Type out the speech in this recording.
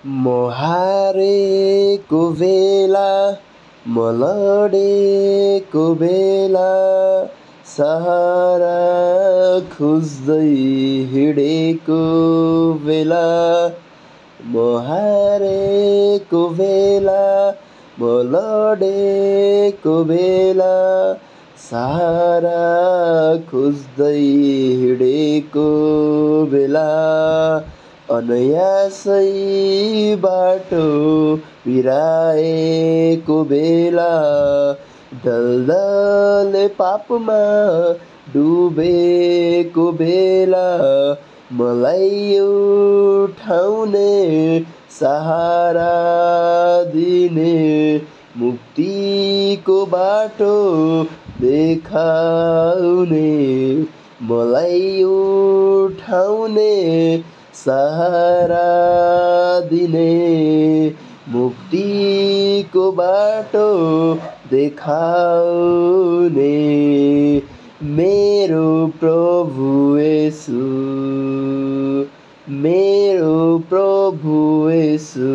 म हारेको बेला म लडेको बेला सहारा खोज्दै हिँडेको बेला म हारेको बेला म लडेको बेला सहारा खोज्दै हिँडेको बेला अनायासै बाटो बिराएको बेला दलदल पापमा डुबेको बेला मलाई उठाउने सहारा दिने मुक्तिको बाटो देखाउने मलाई उठाउने सहारा दिने मुक्तिको बाटो देखाउने मेरो प्रभु येशू मेरो प्रभु येशू